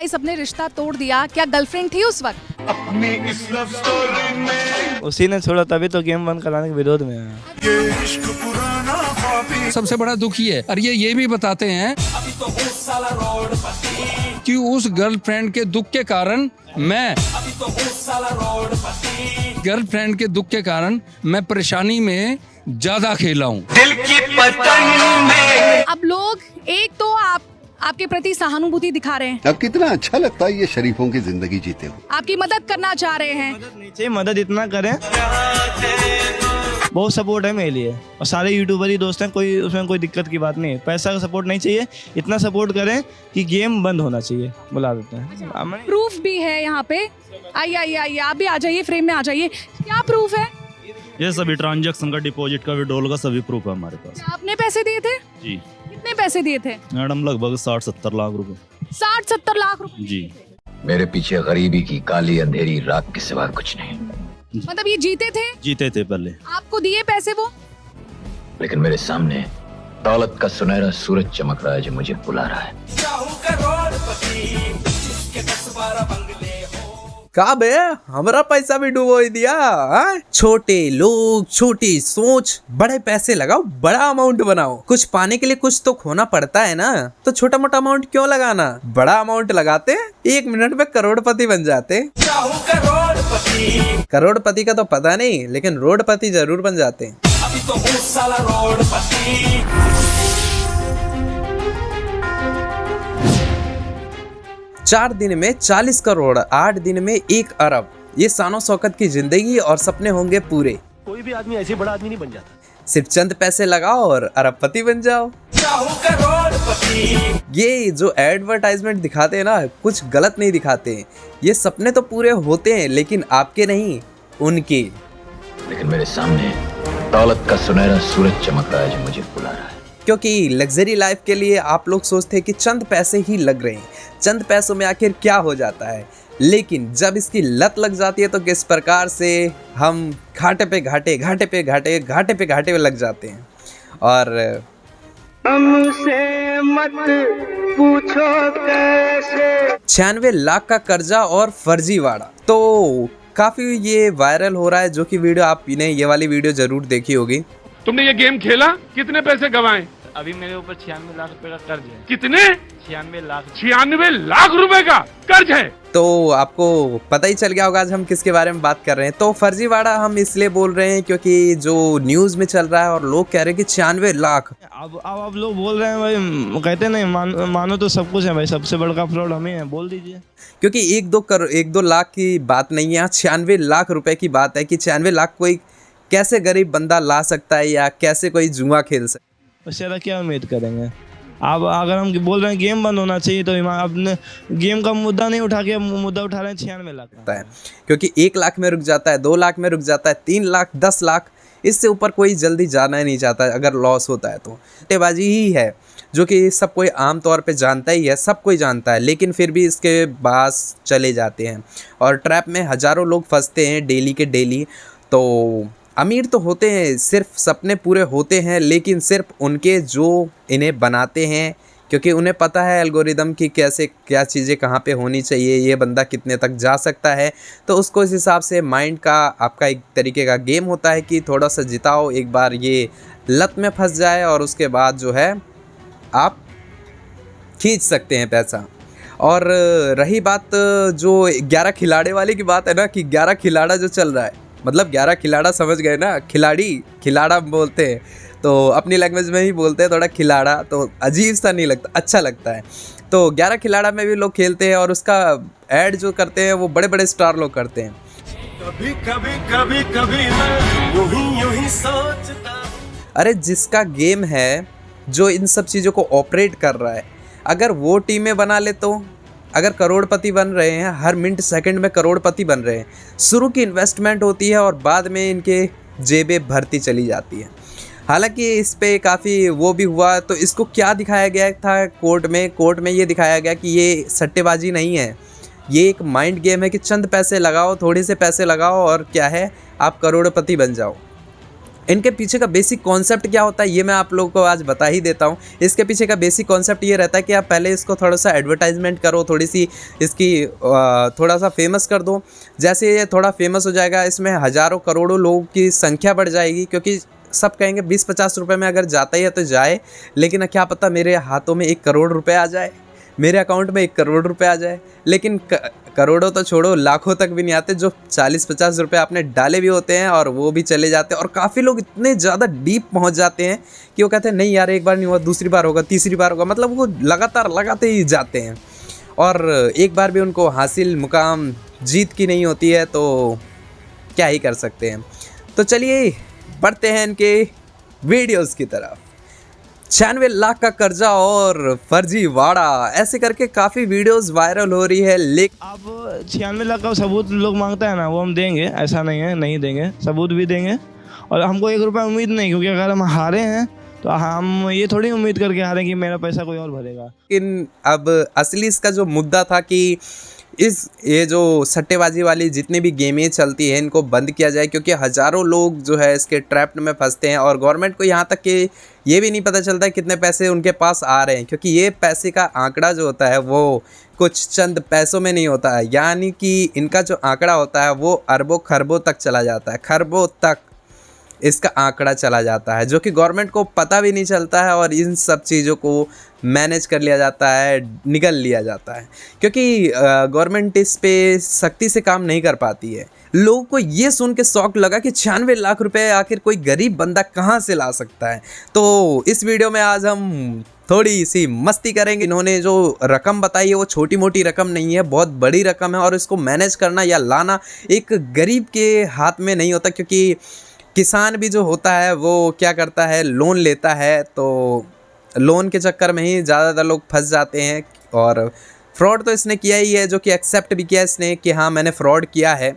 सबने रिश्ता तोड़ दिया, क्या गर्लफ्रेंड थी उस वक्त? अपनी इस लव स्टोरी में उसी ने छोड़ा, तभी तो गेम बंद कराने के विरोध में है। ये इश्क पुराना ख्वाबी। सबसे बड़ा दुख ये है और ये भी बताते हैं कि उस गर्लफ्रेंड के दुख के कारण मैं परेशानी में ज्यादा खेला हूँ। दिल की पतंग में अब लोग एक तो आपके प्रति सहानुभूति दिखा रहे हैं, अब कितना अच्छा लगता है ये शरीफों की जिंदगी जीते हो। आपकी मदद करना चाह रहे हैं। नहीं चाहिए, मदद इतना करें, बहुत सपोर्ट है मेरे लिए और सारे यूट्यूबर ही दोस्त हैं, कोई उसमें कोई दिक्कत की बात नहीं है। पैसा का सपोर्ट नहीं चाहिए, इतना सपोर्ट करें कि गेम बंद होना चाहिए, बुला देते हैं। प्रूफ भी है यहाँ पे। आइए आप भी आ जाइए, फ्रेम में आ जाइए। क्या प्रूफ है? ये सभी ट्रांजैक्शन का, डिपॉजिट का, विड्रॉल का सभी प्रूफ है हमारे पास। क्या आपने पैसे दिए थे? जी कितने पैसे दिए थे? मैडम लगभग 60-70 लाख रुपए। 60-70 लाख रुपए? जी। मेरे पीछे गरीबी की काली अंधेरी रात के सिवा कुछ नहीं। मतलब ये जीते थे? जीते थे पहले। आपको दिए पैसे वो? लेकिन मेरे सामने दौलत का सुनहरा सूरज चमक रहा है जो मुझे बुला रहा है। का बे हमारा पैसा भी डुबो ही दिया। छोटे लोग, छोटी सोच, बड़े पैसे लगाओ, बड़ा अमाउंट बनाओ। कुछ पाने के लिए कुछ तो खोना पड़ता है ना, तो छोटा मोटा अमाउंट क्यों लगाना, बड़ा अमाउंट लगाते, 1 मिनट में करोड़पति बन जाते। करोड़पति का तो पता नहीं, लेकिन रोडपति जरूर बन जाते हैं। 4 दिन में 40 करोड़, 8 दिन में 1 अरब, ये शानो शौकत की जिंदगी और सपने होंगे पूरे। कोई भी आदमी ऐसे बड़ा आदमी नहीं बन जाता। सिर्फ चंद पैसे लगाओ और अरबपति बन जाओ। ये जो एडवर्टाइजमेंट दिखाते हैं ना, कुछ गलत नहीं दिखाते। ये सपने तो पूरे होते हैं, लेकिन आपके नहीं, उनके। लेकिन मेरे सामने दौलत का सुनहरा सूरज चमक रहा है जो मुझे बुला रहा है। क्योंकि लग्जरी लाइफ के लिए आप लोग सोचते हैं कि चंद पैसे ही लग रहे हैं, चंद पैसों में आखिर क्या हो जाता है। लेकिन जब इसकी लत लग जाती है तो किस प्रकार से हम घाटे पे घाटे लग जाते हैं। और हमसे मत पूछो कैसे। 96 लाख का कर्जा और फर्जीवाड़ा, तो काफी ये वायरल हो रहा है। जो कि वीडियो आपने ये वाली वीडियो जरूर देखी होगी। तुमने ये गेम खेला, कितने पैसे गवाए? अभी मेरे ऊपर 96 लाख रुपए का कर्ज है। कितने? 96 लाख। 96 लाख रुपए का कर्ज है। तो आपको पता ही चल गया होगा आज हम किसके बारे में बात कर रहे हैं। तो फर्जीवाड़ा हम इसलिए बोल रहे हैं क्योंकि जो न्यूज में चल रहा है और लोग कह रहे हैं कि 96 लाख। अब आप लोग बोल रहे हैं भाई, कहते नहीं मानो तो सब कुछ है भाई, सबसे बड़ा फ्रॉड हमें है, बोल दीजिए। क्योंकि 1-2 लाख की बात नहीं है यहाँ, 96 लाख रुपए की बात है कि 96 लाख कोई कैसे गरीब बंदा ला सकता है या कैसे कोई जुआ खेल सकता है। उससे ज़्यादा क्या उम्मीद करेंगे। अब अगर हम बोल रहे हैं गेम बंद होना चाहिए, तो आपने गेम का मुद्दा नहीं उठा के मुद्दा उठा रहे हैं 96 लाख है। क्योंकि 1 लाख में रुक जाता है, 2 लाख में रुक जाता है, 3 लाख, 10 लाख, इससे ऊपर कोई जल्दी जाना ही नहीं चाहता है। अगर लॉस होता है तो सट्टेबाजी ही है, जो कि सब कोई आम तौर पे जानता ही है, सब कोई जानता है, लेकिन फिर भी इसके पास चले जाते हैं और ट्रैप में हज़ारों लोग फंसते हैं डेली के डेली। तो अमीर तो होते हैं, सिर्फ सपने पूरे होते हैं, लेकिन सिर्फ उनके जो इन्हें बनाते हैं, क्योंकि उन्हें पता है एल्गोरिदम की कैसे क्या चीज़ें कहाँ पे होनी चाहिए, ये बंदा कितने तक जा सकता है। तो उसको इस हिसाब से माइंड का आपका एक तरीके का गेम होता है कि थोड़ा सा जिताओ, एक बार ये लत में फंस जाए और उसके बाद जो है आप खींच सकते हैं पैसा। और रही बात जो 11 खिलाड़े वाली की बात है ना, कि 11 खिलाड़ा जो चल रहा है, मतलब 11 खिलाड़ा समझ गए ना, खिलाड़ा बोलते हैं, तो अपनी लैंग्वेज में ही बोलते हैं थोड़ा खिलाड़ा, तो अजीब सा नहीं लगता, अच्छा लगता है। तो 11 खिलाड़ा में भी लोग खेलते हैं और उसका ऐड जो करते हैं वो बड़े बड़े स्टार लोग करते हैं। कभी मैं यूं ही सोचता। अरे जिसका गेम है, जो इन सब चीज़ों को ऑपरेट कर रहा है, अगर वो टीमें बना ले तो अगर करोड़पति बन रहे हैं, हर मिनट सेकंड में करोड़पति बन रहे हैं। शुरू की इन्वेस्टमेंट होती है और बाद में इनके जेबें भरती चली जाती है। हालांकि इस पे काफ़ी वो भी हुआ, तो इसको क्या दिखाया गया था कोर्ट में ये दिखाया गया कि ये सट्टेबाजी नहीं है, ये एक माइंड गेम है कि चंद पैसे लगाओ, थोड़े से पैसे लगाओ और क्या है, आप करोड़पति बन जाओ। इनके पीछे का बेसिक कॉन्सेप्ट क्या होता है ये मैं आप लोगों को आज बता ही देता हूँ। इसके पीछे का बेसिक कॉन्सेप्ट ये रहता है कि आप पहले इसको थोड़ा सा एडवर्टाइजमेंट करो, थोड़ी सी इसकी थोड़ा सा फेमस कर दो। जैसे ये थोड़ा फेमस हो जाएगा, इसमें हज़ारों करोड़ों लोगों की संख्या बढ़ जाएगी, क्योंकि सब कहेंगे 20-50 रुपये में अगर जाता ही है तो जाए, लेकिन क्या पता मेरे हाथों में 1 करोड़ रुपए आ जाए, मेरे अकाउंट में 1 करोड़ रुपए आ जाए। लेकिन करोड़ों तो छोड़ो, लाखों तक भी नहीं आते। जो 40-50 रुपये आपने डाले भी होते हैं और वो भी चले जाते हैं। और काफ़ी लोग इतने ज़्यादा डीप पहुंच जाते हैं कि वो कहते हैं नहीं यार, एक बार नहीं हुआ, दूसरी बार होगा, तीसरी बार होगा, मतलब वो लगातार लगाते ही जाते हैं और एक बार भी उनको हासिल मुकाम जीत की नहीं होती है, तो क्या ही कर सकते हैं। तो चलिए बढ़ते हैं इनके वीडियोस की तरफ। 96 लाख का कर्जा और फर्जीवाड़ा, ऐसे करके काफ़ी वीडियोस वायरल हो रही है। लेकिन अब 96 लाख का सबूत लोग मांगता है ना, वो हम देंगे, ऐसा नहीं है नहीं देंगे, सबूत भी देंगे। और हमको 1 रुपया उम्मीद नहीं, क्योंकि अगर हम हारे हैं तो हम ये थोड़ी उम्मीद करके हारे कि मेरा पैसा कोई और भरेगा। लेकिन अब असली इसका जो मुद्दा था कि ये जो सट्टेबाजी वाली जितनी भी गेमें चलती हैं इनको बंद किया जाए, क्योंकि हज़ारों लोग जो है इसके ट्रैप में फंसते हैं और गवर्नमेंट को यहाँ तक कि ये भी नहीं पता चलता है कितने पैसे उनके पास आ रहे हैं, क्योंकि ये पैसे का आंकड़ा जो होता है वो कुछ चंद पैसों में नहीं होता है। यानी कि इनका जो आंकड़ा होता है वो अरबों खरबों तक चला जाता है, खरबों तक इसका आंकड़ा चला जाता है, जो कि गवर्नमेंट को पता भी नहीं चलता है और इन सब चीज़ों को मैनेज कर लिया जाता है, निगल लिया जाता है, क्योंकि गवर्नमेंट इस पे सख्ती से काम नहीं कर पाती है। लोगों को ये सुन के शौक लगा कि 96 लाख रुपए आखिर कोई गरीब बंदा कहाँ से ला सकता है। तो इस वीडियो में आज हम थोड़ी सी मस्ती करेंगे। इन्होंने जो रकम बताई है वो छोटी मोटी रकम नहीं है, बहुत बड़ी रकम है और इसको मैनेज करना या लाना एक गरीब के हाथ में नहीं होता, क्योंकि किसान भी जो होता है वो क्या करता है, लोन लेता है, तो लोन के चक्कर में ही ज़्यादातर लोग फंस जाते हैं। और फ्रॉड तो इसने किया ही है, जो कि एक्सेप्ट भी किया इसने कि हाँ मैंने फ्रॉड किया है,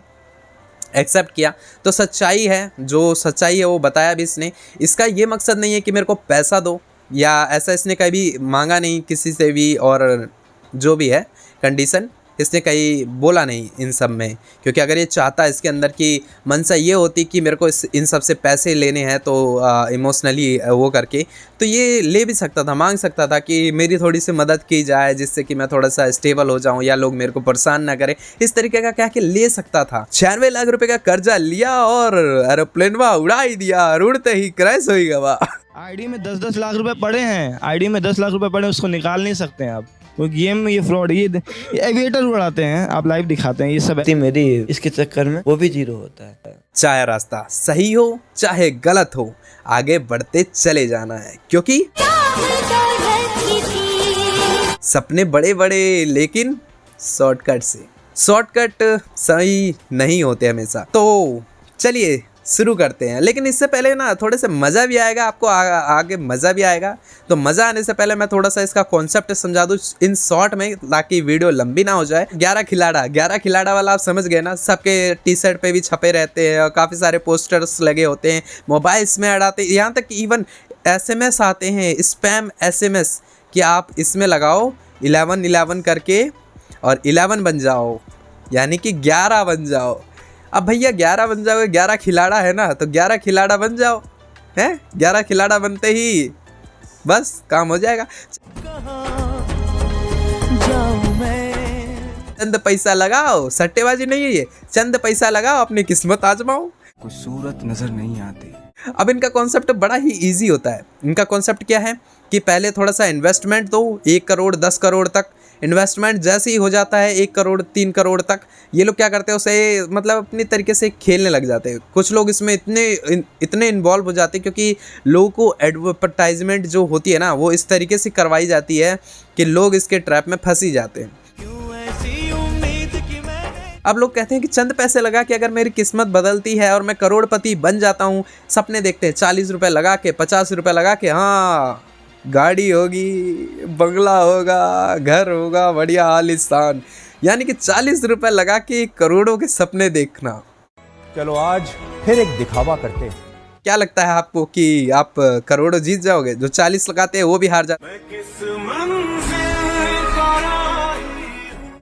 एक्सेप्ट किया। तो सच्चाई है, जो सच्चाई है वो बताया भी इसने। इसका ये मकसद नहीं है कि मेरे को पैसा दो, या ऐसा इसने कभी मांगा नहीं किसी से भी, और जो भी है कंडीशन इसने कहीं बोला नहीं इन सब में, क्योंकि अगर ये चाहता इसके अंदर की मनसा ये होती कि मेरे को इन सब से पैसे लेने हैं तो इमोशनली वो करके, तो ये ले भी सकता था, मांग सकता था कि मेरी थोड़ी सी मदद की जाए जिससे कि मैं थोड़ा सा स्टेबल हो जाऊं या लोग मेरे को परेशान ना करें, इस तरीके का क्या कि ले सकता था। 96 लाख रुपए का कर्जा लिया और एरोप्लेन उड़ा ही दिया, उड़ते ही क्रैश हो गया। आईडी में 10-10 लाख रुपए पड़े हैं, आईडी में 10 लाख रुपए पड़े, उसको निकाल नहीं सकते हैं आप। वो गेम, ये फ्रॉड, ये एविएटर उड़ाते हैं, आप लाइव दिखाते हैं, ये सब मेरी इसके चक्कर में वो भी 0 होता है। चाहे रास्ता सही हो चाहे गलत हो, आगे बढ़ते चले जाना है, क्योंकि सपने बड़े बड़े लेकिन शॉर्टकट से। शॉर्टकट सही नहीं होते हमेशा। तो चलिए शुरू करते हैं, लेकिन इससे पहले ना थोड़े से मज़ा भी आएगा आपको, आगे मज़ा भी आएगा। तो मज़ा आने से पहले मैं थोड़ा सा इसका कॉन्सेप्ट समझा दूँ इन शॉर्ट में, ताकि वीडियो लंबी ना हो जाए। 11 खिलाड़ा वाला आप समझ गए ना, सबके टी शर्ट पे भी छपे रहते हैं और काफ़ी सारे पोस्टर्स लगे होते हैं, मोबाइल्स में ऐड आते हैं, यहाँ तक कि इवन SMS आते हैं, स्पैम SMS, कि आप इसमें लगाओ 11 करके और 11 बन जाओ, यानी कि 11 बन जाओ। अब भैया 11 बन जाओगे, 11 खिलाड़ा है ना, तो 11 खिलाड़ा बन जाओ, हैं? 11 खिलाड़ा बनते ही बस काम हो जाएगा। चंद पैसा लगाओ, सट्टेबाजी नहीं है ये, चंद पैसा लगाओ, अपनी किस्मत आजमाओ। कुछ सूरत नजर नहीं आती। अब इनका कॉन्सेप्ट बड़ा ही इजी होता है। इनका कॉन्सेप्ट क्या है कि पहले थोड़ा सा इन्वेस्टमेंट दो, 1 करोड़ 10 करोड़ तक इन्वेस्टमेंट। जैसे ही हो जाता है 1 करोड़ 3 करोड़ तक, ये लोग क्या करते हैं, उसे मतलब अपनी तरीके से खेलने लग जाते हैं। कुछ लोग इसमें इतने इन्वॉल्व हो जाते हैं, क्योंकि लोगों को एडवर्टाइजमेंट जो होती है ना वो इस तरीके से करवाई जाती है कि लोग इसके ट्रैप में फंस ही जाते हैं। अब लोग कहते हैं कि चंद पैसे लगा के अगर मेरी किस्मत बदलती है और मैं करोड़पति बन जाता हूँ, सपने देखते हैं 40 रुपये लगा के, 50 रुपये लगा के, हाँ गाड़ी होगी, बंगला होगा, घर होगा, बढ़िया आलीशान, यानी कि 40 रुपये लगा के करोड़ों के सपने देखना। चलो आज फिर एक दिखावा करते हैं। क्या लगता है आपको कि आप करोड़ों जीत जाओगे? जो 40 लगाते हैं वो भी हार जाते हैं।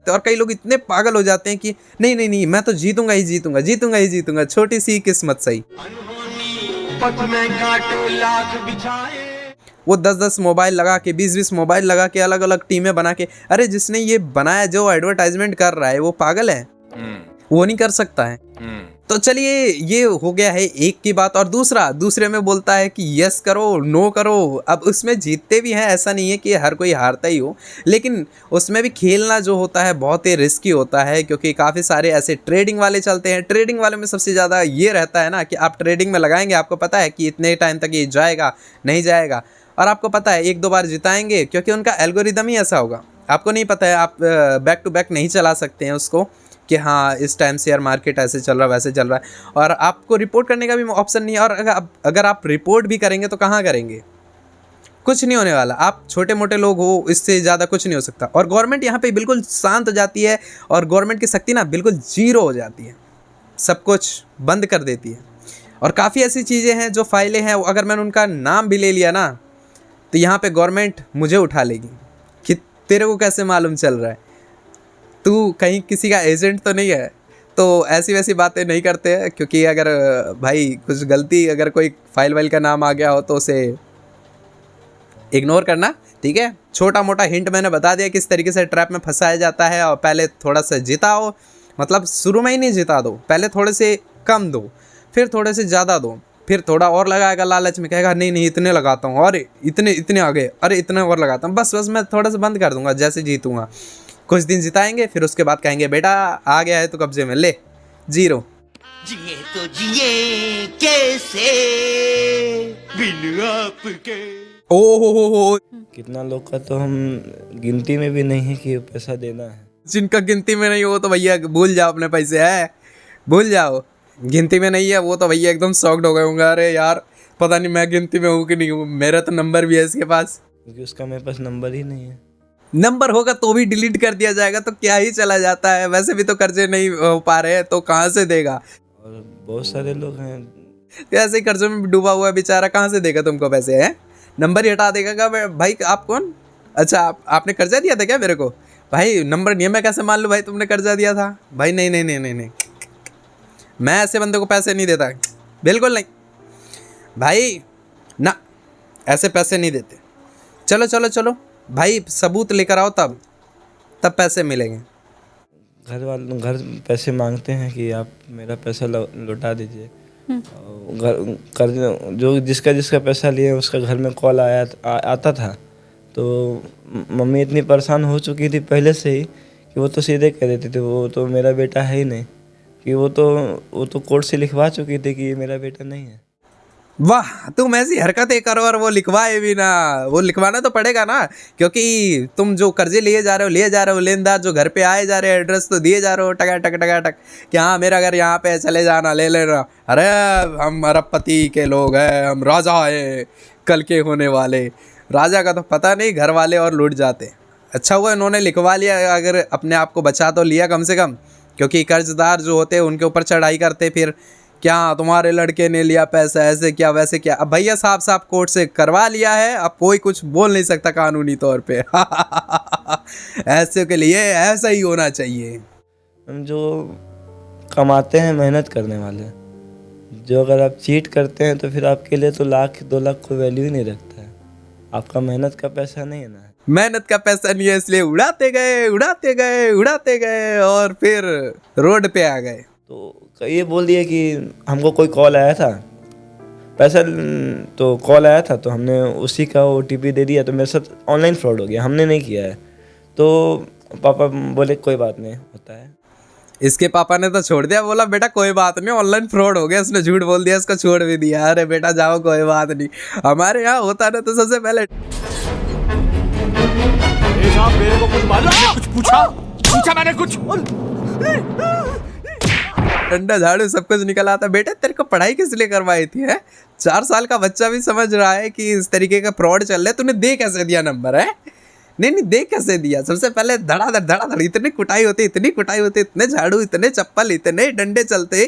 और कई लोग इतने पागल हो जाते हैं कि नहीं मैं तो जीतूंगा ही जीतूंगा, छोटी सी किस्मत सही। वो 10-10 मोबाइल लगा के 20-20 मोबाइल लगा के अलग अलग टीमें बना के, अरे जिसने ये बनाया, जो एडवर्टाइजमेंट कर रहा है वो पागल है, वो नहीं कर सकता है। तो चलिए ये हो गया है एक की बात। और दूसरे में बोलता है कि यस करो नो करो। अब उसमें जीतते भी हैं, ऐसा नहीं है कि हर कोई हारता ही हो, लेकिन उसमें भी खेलना जो होता है बहुत ही रिस्की होता है, क्योंकि काफ़ी सारे ऐसे ट्रेडिंग वाले चलते हैं। ट्रेडिंग वाले में सबसे ज़्यादा ये रहता है ना कि आप ट्रेडिंग में लगाएंगे, आपको पता है कि इतने टाइम तक ये जाएगा नहीं जाएगा, और आपको पता है 1-2 बार जिताएंगे, क्योंकि उनका एल्गोरिदम ही ऐसा होगा। आपको नहीं पता है, आप बैक टू बैक नहीं चला सकते हैं उसको कि हाँ इस टाइम शेयर मार्केट ऐसे चल रहा है वैसे चल रहा है, और आपको रिपोर्ट करने का भी ऑप्शन नहीं है। और अगर आप रिपोर्ट भी करेंगे तो कहाँ करेंगे, कुछ नहीं होने वाला। आप छोटे मोटे लोग हो, इससे ज़्यादा कुछ नहीं हो सकता। और गवर्नमेंट यहाँ पे बिल्कुल शांत हो जाती है, और गवर्नमेंट की शक्ति ना बिल्कुल जीरो हो जाती है, सब कुछ बंद कर देती है। और काफ़ी ऐसी चीज़ें हैं जो फाइलें हैं, अगर मैंने उनका नाम भी ले लिया ना तो यहाँ पे गवर्नमेंट मुझे उठा लेगी कि तेरे को कैसे मालूम चल रहा है, तू कहीं किसी का एजेंट तो नहीं है। तो ऐसी वैसी बातें नहीं करते हैं, क्योंकि अगर भाई कुछ गलती, अगर कोई फाइल वाइल का नाम आ गया हो तो उसे इग्नोर करना, ठीक है। छोटा मोटा हिंट मैंने बता दिया किस तरीके से ट्रैप में फंसाया जाता है। और पहले थोड़ा सा जिताओ, मतलब शुरू में ही नहीं जिता दो, पहले थोड़े से कम दो, फिर थोड़े से ज़्यादा दो, फिर थोड़ा और लगाएगा लालच में, कहेगा नहीं नहीं इतने लगाता हूँ, अरे इतने आ गए, अरे इतने और लगाता हूँ, बस मैं थोड़ा सा बंद कर दूंगा जैसे जीतूंगा। कुछ दिन जिताएंगे, फिर उसके बाद कहेंगे बेटा आ गया है तो कब्जे में ले, जीरो। जिए तो जिए कैसे बिन आपके। ओ कितना लोग का तो हम गिनती में भी नहीं है कि पैसा देना है। जिनका गिनती में नहीं हो तो भैया भूल जाओ अपने पैसे, है भूल जाओ। गिनती में नहीं है वो तो भैया एकदम शॉक्ड हो गए होंगे, अरे यार पता नहीं मैं गिनती में हूँ कि नहीं हूँ, मेरा तो नंबर भी है इसके पास, क्योंकि उसका मेरे पास नंबर ही नहीं है। नंबर होगा तो भी डिलीट कर दिया जाएगा, तो क्या ही चला जाता है। वैसे भी तो कर्जे नहीं हो पा रहे हैं तो कहाँ से देगा। और बहुत सारे लोग हैं ऐसे ही कर्जों में डूबा हुआ है बेचारा, कहाँ से देगा तुमको पैसे, हैं नंबर ही हटा देगा भाई। आप कौन, अच्छा आपने कर्जा दिया था क्या मेरे को, भाई नंबर नहीं है, मैं कैसे मान लूँ भाई तुमने कर्जा दिया था। भाई नहीं नहीं नहीं नहीं नहीं, मैं ऐसे बंदे को पैसे नहीं देता, बिल्कुल नहीं भाई ना, ऐसे पैसे नहीं देते। चलो चलो चलो भाई सबूत लेकर आओ, तब पैसे मिलेंगे। घर पैसे मांगते हैं कि आप मेरा पैसा लौटा दीजिए। घर कर्ज जो जिसका पैसा लिए उसका घर में कॉल आता था, तो मम्मी इतनी परेशान हो चुकी थी पहले से ही कि वो तो सीधे कह देते थे वो तो मेरा बेटा है ही नहीं, कि वो तो कोर्ट से लिखवा चुकी थी कि ये मेरा बेटा नहीं है। वाह, तुम ऐसी हरकतें करो और वो लिखवाए भी ना। वो लिखवाना तो पड़ेगा ना, क्योंकि तुम जो कर्जे लिए जा रहे हो लेनदार जो घर पे आए जा रहे हैं, एड्रेस तो दिए जा रहे हो टक कि हाँ मेरा घर यहाँ पे, चले जाना ले लेना। अरे हम अरबपति के लोग हैं, हम राजा हैं कल के होने वाले। राजा का तो पता नहीं, घर वाले और लूट जाते। अच्छा हुआ इन्होंने लिखवा लिया, अगर अपने आप को बचा तो लिया कम से कम, क्योंकि कर्जदार जो होते हैं उनके ऊपर चढ़ाई करते, फिर क्या तुम्हारे लड़के ने लिया पैसा, ऐसे क्या वैसे क्या। अब भैया साफ कोर्ट से करवा लिया है, अब कोई कुछ बोल नहीं सकता कानूनी तौर पे। ऐसे के लिए ऐसा ही होना चाहिए। हम जो कमाते हैं मेहनत करने वाले, जो अगर आप चीट करते हैं तो फिर आपके लिए तो 1-2 लाख को वैल्यू ही नहीं रखता है। आपका मेहनत का पैसा नहीं है ना, मेहनत का पैसा नहीं है, इसलिए उड़ाते गए और फिर रोड पे आ गए। तो ये बोल दिया कि हमको कोई कॉल आया था, पैसा तो कॉल आया था तो हमने उसी का OTP दे दिया, तो मेरे साथ ऑनलाइन फ्रॉड हो गया, हमने नहीं किया है। तो पापा बोले कोई बात नहीं, होता है। इसके पापा ने तो छोड़ दिया, बोला बेटा कोई बात नहीं, ऑनलाइन फ्रॉड हो गया, उसने झूठ बोल दिया, इसको छोड़ भी दिया। अरे बेटा जाओ कोई बात नहीं। हमारे यहाँ होता ना तो सबसे पहले मेरे को कुछ मालूम, कुछ पूछा मैंने कुछ। डंडा झाड़ू सब कुछ निकल आता। बेटे तेरे को पढ़ाई किस लिए करवाई थी, है 4 साल का बच्चा भी समझ रहा है कि इस तरीके का फ्रॉड चल रहा है, तूने दे कैसे दिया नंबर, है नहीं दे कैसे दिया। सबसे पहले धड़ाधड़ इतनी कुटाई होती, इतने झाड़ू, इतने चप्पल, इतने डंडे चलते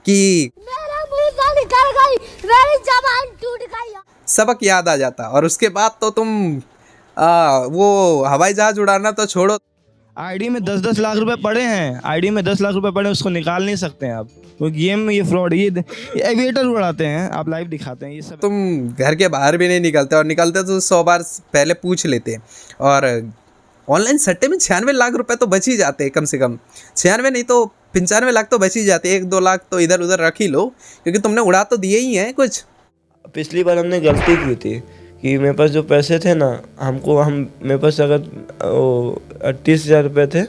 कि मेरा मुंह निकल गई, मेरी जबान टूट गई। सबक याद आ जाता। और उसके बाद तो तुम वो हवाई जहाज उड़ाना तो छोड़ो, आईडी में 10-10 लाख रुपए पड़े हैं, आईडी में 10 लाख रुपए पड़े हैं, उसको निकाल नहीं सकते हैं आप। वो गेम में ये फ्रॉड, ये एविएटर उड़ाते हैं, आप लाइव दिखाते हैं ये सब। तुम घर के बाहर भी नहीं निकलते, और निकलते तो 100 बार पहले पूछ लेते। और ऑनलाइन सट्टे में 96 लाख रुपए तो बच ही जाते हैं, कम से कम 96 नहीं तो 95 लाख तो बच ही जाते। 1-2 लाख तो इधर उधर रख ही लो, क्योंकि तुमने उड़ा तो दिए ही हैं कुछ। पिछली बार हमने गलती की थी कि मेरे पास जो पैसे थे ना, मेरे पास अगर 38,000 रुपये थे,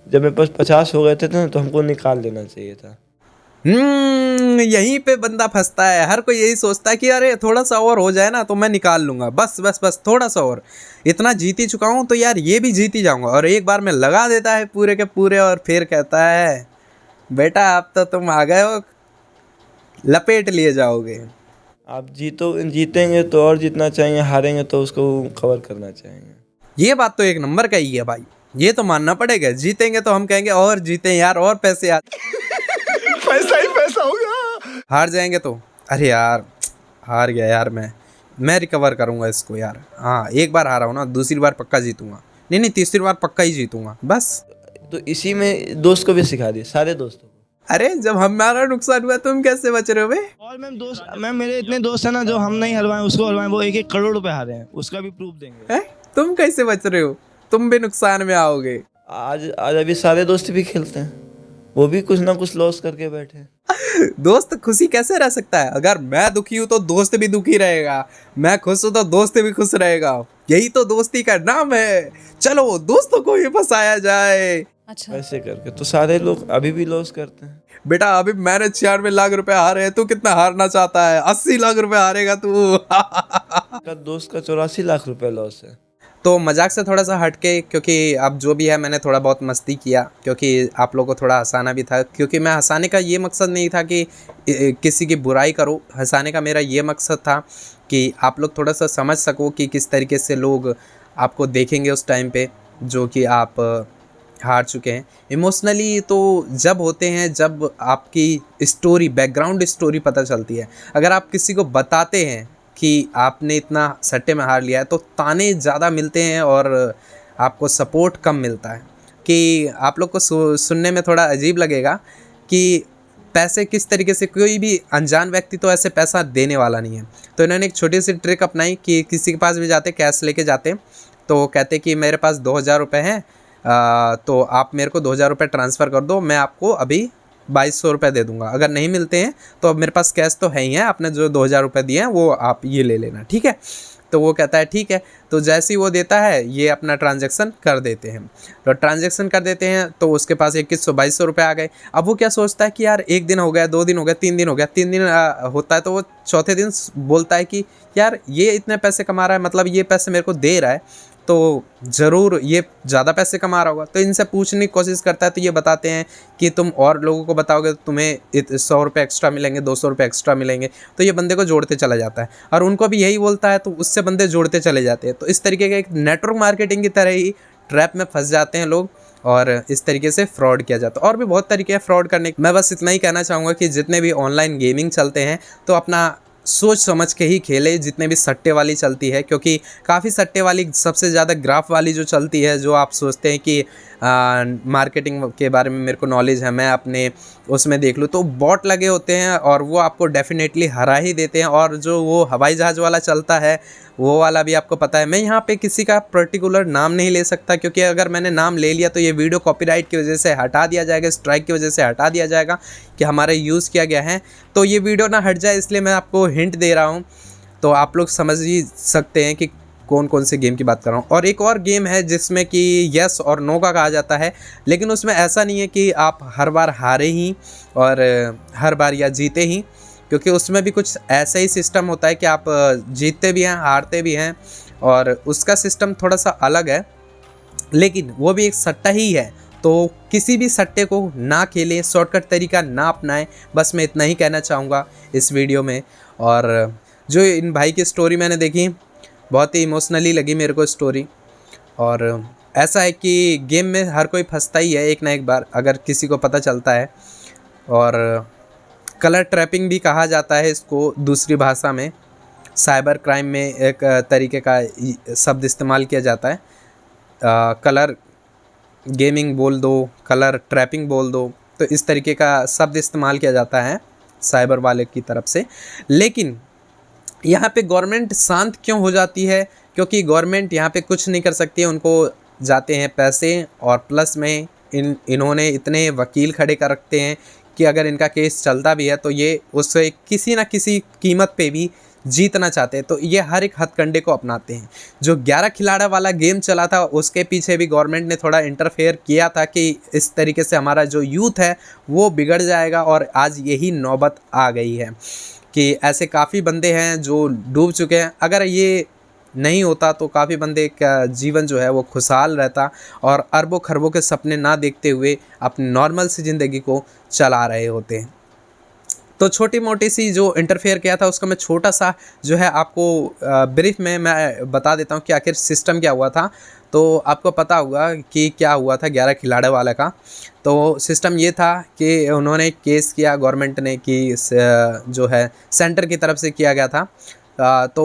जब मेरे पास 50 हो गए थे तो हमको निकाल लेना चाहिए था। यहीं पे बंदा फंसता है। हर कोई यही सोचता है कि अरे थोड़ा सा और हो जाए ना तो मैं निकाल लूंगा, बस बस बस थोड़ा सा और, इतना जीत ही चुका हूँ तो यार ये भी जीत ही जाऊंगा। और एक बार में लगा देता है पूरे के पूरे, और फिर कहता है बेटा अब तो तुम आ गए हो, लपेट लिए जाओगे। आप जीतेंगे तो और जीतना चाहिए, हारेंगे तो उसको कवर करना चाहिए। ये बात तो एक नंबर का ही है भाई, ये तो मानना पड़ेगा। जीतेंगे तो हम कहेंगे और जीते यार, और पैसे पैसा ही पैसा होगा। हार जाएंगे तो अरे यार हार गया यार, मैं रिकवर करूंगा इसको यार। हाँ, एक बार हारा हूँ ना, दूसरी बार पक्का जीतूंगा, नहीं तीसरी बार पक्का ही जीतूंगा बस। तो इसी में दोस्त को भी सिखा दिए, सारे दोस्तों को। अरे जब हमारा नुकसान हुआ तुम कैसे बच रहे हो बे? और मैम मेरे इतने दोस्त हैं ना जो हम नहीं हलवाएं उसको हलवाएं, वो 1-1 करोड़ रुपए हारे हैं, उसका भी प्रूफ देंगे। तुम कैसे बच रहे हो? तुम भी नुकसान में आओगे। आज अभी सारे दोस्त भी खेलते हैं, वो भी कुछ ना कुछ लॉस करके बैठे। दोस्त खुशी कैसे रह सकता है? अगर मैं दुखी हूँ तो दोस्त भी दुखी रहेगा, मैं खुश हूँ तो दोस्त भी खुश रहेगा। यही तो दोस्ती का नाम है। चलो दोस्तों को ही फंसाया जाए। अच्छा, ऐसे करके तो सारे लोग अभी भी लॉस करते हैं। बेटा अभी मैंने 96 लाख रुपए हारे हैं, तू कितना हारना चाहता है? 80 लाख रुपए हारेगा तू। दोस्त का 84 लाख रुपए लॉस है। तो मजाक से थोड़ा सा हटके, क्योंकि अब जो भी है मैंने थोड़ा बहुत मस्ती किया, क्योंकि आप लोगों को थोड़ा हंसाना भी था। क्योंकि मैं हंसाने का ये मकसद नहीं था कि किसी की बुराई करूं, हंसाने का मेरा ये मकसद था कि आप लोग थोड़ा सा समझ सको कि किस तरीके से लोग आपको देखेंगे उस टाइम पे जो कि आप हार चुके हैं। इमोशनली तो जब होते हैं जब आपकी स्टोरी, बैकग्राउंड स्टोरी पता चलती है। अगर आप किसी को बताते हैं कि आपने इतना सट्टे में हार लिया है तो ताने ज़्यादा मिलते हैं और आपको सपोर्ट कम मिलता है। कि आप लोग को सुनने में थोड़ा अजीब लगेगा कि पैसे किस तरीके से, कोई भी अनजान व्यक्ति तो ऐसे पैसा देने वाला नहीं है। तो इन्होंने एक छोटी सी ट्रिक अपनाई कि किसी के पास भी जाते, कैश लेके जाते, तो कहते कि मेरे पास 2,000 रुपये हैं, तो आप मेरे को 2,000 रुपये ट्रांसफ़र कर दो, मैं आपको अभी 2,200 रुपये दे दूंगा। अगर नहीं मिलते हैं तो अब मेरे पास कैश तो है ही है, आपने जो 2,000 रुपये दिए हैं वो आप ये ले लेना, ठीक है? तो वो कहता है ठीक है। तो जैसे ही वो देता है ये अपना ट्रांजैक्शन कर देते हैं। तो ट्रांजैक्शन कर देते हैं तो उसके पास 2,100 रुपये आ गए। अब वो क्या सोचता है कि यार 1 दिन हो गया, 2 दिन हो गया, 3 दिन हो गया, 3 दिन होता है तो वो चौथे दिन बोलता है कि यार ये इतने पैसे कमा रहा है, मतलब ये पैसे मेरे को दे रहा है तो ज़रूर ये ज़्यादा पैसे कमा रहा होगा। तो इनसे पूछने की कोशिश करता है तो ये बताते हैं कि तुम और लोगों को बताओगे तो तुम्हें 100 रुपये एक्स्ट्रा मिलेंगे, 200 रुपये एक्स्ट्रा मिलेंगे। तो ये बंदे को जोड़ते चला जाता है और उनको भी यही बोलता है, तो उससे बंदे जोड़ते चले जाते हैं। तो इस तरीके का एक नेटवर्क मार्केटिंग की तरह ही ट्रैप में फंस जाते हैं लोग और इस तरीके से फ्रॉड किया जाता है। और भी बहुत तरीके हैं फ्रॉड करने के। मैं बस इतना ही कहना चाहूँगा कि जितने भी ऑनलाइन गेमिंग चलते हैं तो अपना सोच समझ के ही खेले। जितने भी सट्टे वाली चलती है, क्योंकि काफ़ी सट्टे वाली सबसे ज़्यादा ग्राफ वाली जो चलती है, जो आप सोचते हैं कि मार्केटिंग के बारे में मेरे को नॉलेज है, मैं अपने उसमें देख लूँ, तो बॉट लगे होते हैं और वो आपको डेफिनेटली हरा ही देते हैं। और जो वो हवाई जहाज़ वाला चलता है वो वाला भी आपको पता है। मैं यहाँ पे किसी का पर्टिकुलर नाम नहीं ले सकता, क्योंकि अगर मैंने नाम ले लिया तो ये वीडियो कॉपीराइट की वजह से हटा दिया जाएगा, स्ट्राइक की वजह से हटा दिया जाएगा कि हमारा यूज़ किया गया है। तो ये वीडियो ना हट जाए इसलिए मैं आपको हिंट दे रहा हूँ, तो आप लोग समझ ही सकते हैं कि कौन कौन से गेम की बात कर रहा हूँ। और एक और गेम है जिसमें कि यस और नो का कहा जाता है, लेकिन उसमें ऐसा नहीं है कि आप हर बार हारे ही और हर बार या जीते ही, क्योंकि उसमें भी कुछ ऐसा ही सिस्टम होता है कि आप जीतते भी हैं, हारते भी हैं, और उसका सिस्टम थोड़ा सा अलग है, लेकिन वो भी एक सट्टा ही है। तो किसी भी सट्टे को ना खेलें, शॉर्टकट तरीका ना अपनाएं। बस मैं इतना ही कहना चाहूँगा इस वीडियो में। और जो इन भाई की स्टोरी मैंने देखी, बहुत ही इमोशनली लगी मेरे को स्टोरी। और ऐसा है कि गेम में हर कोई फंसता ही है एक ना एक बार, अगर किसी को पता चलता है। और कलर ट्रैपिंग भी कहा जाता है इसको दूसरी भाषा में। साइबर क्राइम में एक तरीके का शब्द इस्तेमाल किया जाता है। कलर गेमिंग बोल दो, कलर ट्रैपिंग बोल दो, तो इस तरीके का शब्द इस्तेमाल किया जाता है साइबर वाले की तरफ से। लेकिन यहाँ पे गवर्नमेंट शांत क्यों हो जाती है? क्योंकि गवर्नमेंट यहाँ पे कुछ नहीं कर सकती है, उनको जाते हैं पैसे, और प्लस में इन्होंने इतने वकील खड़े कर रखते हैं कि अगर इनका केस चलता भी है तो ये उससे किसी ना किसी कीमत पे भी जीतना चाहते हैं। तो ये हर एक हथकंडे को अपनाते हैं। जो 11 खिलाड़ी वाला गेम चला था उसके पीछे भी गवर्नमेंट ने थोड़ा इंटरफेयर किया था कि इस तरीके से हमारा जो यूथ है वो बिगड़ जाएगा, और आज यही नौबत आ गई है कि ऐसे काफ़ी बंदे हैं जो डूब चुके हैं। अगर ये नहीं होता तो काफ़ी बंदे का जीवन जो है वो खुशहाल रहता और अरबों खरबों के सपने ना देखते हुए अपनी नॉर्मल सी ज़िंदगी को चला रहे होते हैं। तो छोटी मोटी सी जो इंटरफेयर किया था उसका मैं छोटा सा जो है आपको ब्रीफ में मैं बता देता हूँ कि आखिर सिस्टम क्या हुआ था। तो आपको पता होगा कि क्या हुआ था 11 खिलाड़ी वाले का। तो सिस्टम ये था कि उन्होंने केस किया गवर्नमेंट ने कि जो है सेंटर की तरफ से किया गया था। तो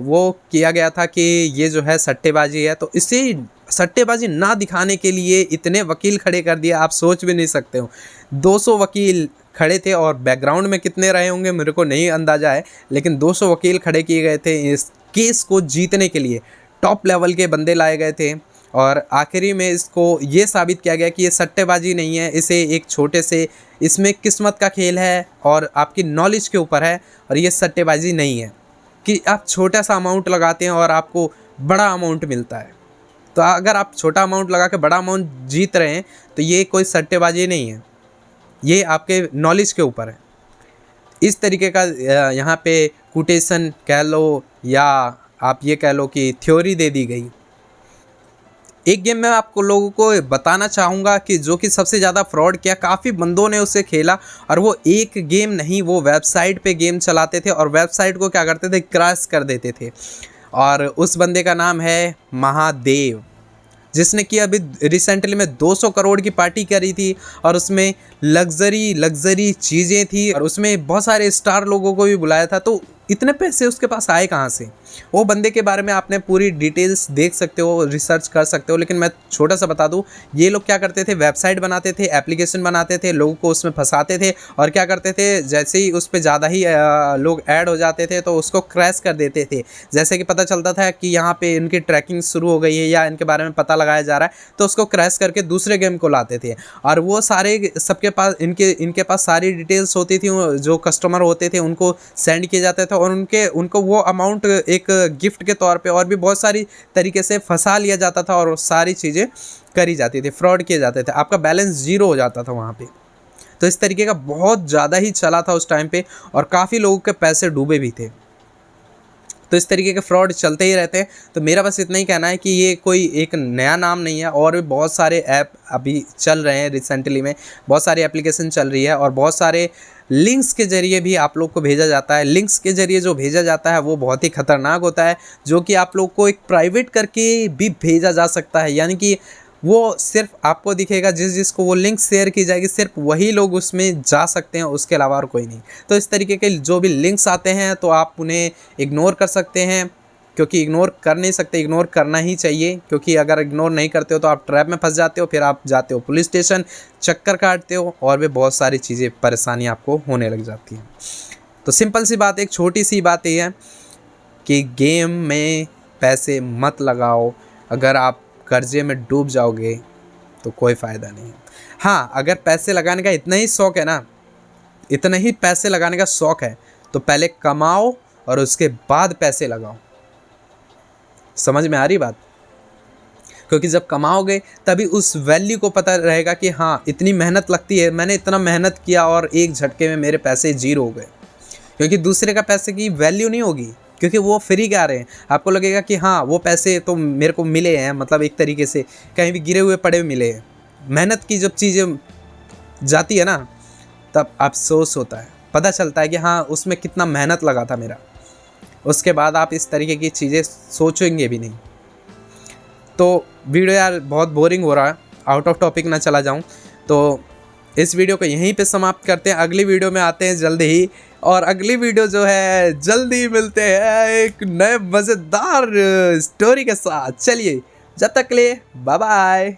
वो किया गया था कि ये जो है सट्टेबाजी है, तो इसे सट्टेबाजी ना दिखाने के लिए इतने वकील खड़े कर दिए, आप सोच भी नहीं सकते हो। 200 वकील खड़े थे, और बैकग्राउंड में कितने रहे होंगे मेरे को नहीं अंदाज़ा है, लेकिन 200 वकील खड़े किए गए थे इस केस को जीतने के लिए। टॉप लेवल के बंदे लाए गए थे, और आखिरी में इसको ये साबित किया गया कि ये सट्टेबाजी नहीं है, इसे एक छोटे से इसमें किस्मत का खेल है और आपकी नॉलेज के ऊपर है, और ये सट्टेबाजी नहीं है कि आप छोटा सा अमाउंट लगाते हैं और आपको बड़ा अमाउंट मिलता है। तो अगर आप छोटा अमाउंट लगा के बड़ा अमाउंट जीत रहे हैं तो ये कोई सट्टेबाजी नहीं है, ये आपके नॉलेज के ऊपर है। इस तरीके का यहाँ पे कोटेशन कह लो या आप ये कह लो कि थ्योरी दे दी गई। एक गेम में आपको लोगों को बताना चाहूँगा कि जो कि सबसे ज़्यादा फ्रॉड किया, काफ़ी बंदों ने उसे खेला, और वो एक गेम नहीं, वो वेबसाइट पे गेम चलाते थे और वेबसाइट को क्या करते थे, क्रैश कर देते थे। और उस बंदे का नाम है महादेव, जिसने कि अभी रिसेंटली में 200 करोड़ की पार्टी करी थी, और उसमें लग्जरी चीज़ें थी, और उसमें बहुत सारे स्टार लोगों को भी बुलाया था। तो इतने पैसे उसके पास आए कहाँ से? वो बंदे के बारे में आपने पूरी डिटेल्स देख सकते हो, रिसर्च कर सकते हो। लेकिन मैं छोटा सा बता दूं, ये लोग क्या करते थे, वेबसाइट बनाते थे, एप्लीकेशन बनाते थे, लोगों को उसमें फंसाते थे, और क्या करते थे, जैसे ही उस पर ज़्यादा ही लोग ऐड हो जाते थे तो उसको क्रैश कर देते थे। जैसे कि पता चलता था कि यहाँ पे इनकी ट्रैकिंग शुरू हो गई है या इनके बारे में पता लगाया जा रहा है, तो उसको क्रैश करके दूसरे गेम को लाते थे। और वो सारे सबके पास इनके पास सारी डिटेल्स होती थी, जो कस्टमर होते थे उनको सेंड किए जाते थे, और उनको वो अमाउंट एक गिफ्ट के तौर पे और भी बहुत सारी तरीके से फंसा लिया जाता था, और सारी चीज़ें करी जाती थी, फ्रॉड किए जाते थे, आपका बैलेंस ज़ीरो हो जाता था वहाँ पे। तो इस तरीके का बहुत ज़्यादा ही चला था उस टाइम पे, और काफ़ी लोगों के पैसे डूबे भी थे। तो इस तरीके के फ्रॉड चलते ही रहते हैं। तो मेरा बस इतना ही कहना है कि ये कोई एक नया नाम नहीं है, और भी बहुत सारे ऐप अभी चल रहे हैं। रिसेंटली में बहुत सारी एप्लीकेशन चल रही है, और बहुत सारे लिंक्स के ज़रिए भी आप लोग को भेजा जाता है। लिंक्स के ज़रिए जो भेजा जाता है वो बहुत ही ख़तरनाक होता है, जो कि आप लोग को एक प्राइवेट करके भी भेजा जा सकता है। यानी कि वो सिर्फ आपको दिखेगा, जिसको वो लिंक शेयर की जाएगी सिर्फ वही लोग उसमें जा सकते हैं, उसके अलावा और कोई नहीं। तो इस तरीके के जो भी लिंक्स आते हैं तो आप उन्हें इग्नोर कर सकते हैं, क्योंकि इग्नोर कर नहीं सकते, इग्नोर करना ही चाहिए, क्योंकि अगर इग्नोर नहीं करते हो तो आप ट्रैप में फंस जाते हो, फिर आप जाते हो पुलिस स्टेशन, चक्कर काटते हो, और भी बहुत सारी चीज़ें परेशानी आपको होने लग जाती हैं। तो सिंपल सी बात, एक छोटी सी बात ये है कि गेम में पैसे मत लगाओ। अगर आप कर्जे में डूब जाओगे तो कोई फ़ायदा नहीं है। हाँ, अगर पैसे लगाने का इतना ही शौक़ है ना, इतना ही पैसे लगाने का शौक़ है, तो पहले कमाओ और उसके बाद पैसे लगाओ। समझ में आ रही बात? क्योंकि जब कमाओगे तभी उस वैल्यू को पता रहेगा कि हाँ, इतनी मेहनत लगती है, मैंने इतना मेहनत किया और एक झटके में मेरे पैसे जीरो हो गए। क्योंकि दूसरे का पैसे की वैल्यू नहीं होगी, क्योंकि वो फ्री के आ रहे हैं। आपको लगेगा कि हाँ, वो पैसे तो मेरे को मिले हैं, मतलब एक तरीके से कहीं भी गिरे हुए पड़े हुए मिले हैं। मेहनत की जब चीज़ें जाती है ना, तब अफसोस होता है, पता चलता है कि हाँ, उसमें कितना मेहनत लगा था मेरा। उसके बाद आप इस तरीके की चीज़ें सोचेंगे भी नहीं। तो वीडियो यार बहुत बोरिंग हो रहा है, आउट ऑफ टॉपिक ना चला जाऊं, तो इस वीडियो को यहीं पे समाप्त करते हैं। अगली वीडियो में आते हैं जल्दी ही, और अगली वीडियो जो है जल्दी मिलते हैं एक नए मज़ेदार स्टोरी के साथ। चलिए, जब तक के लिए बाय बाय।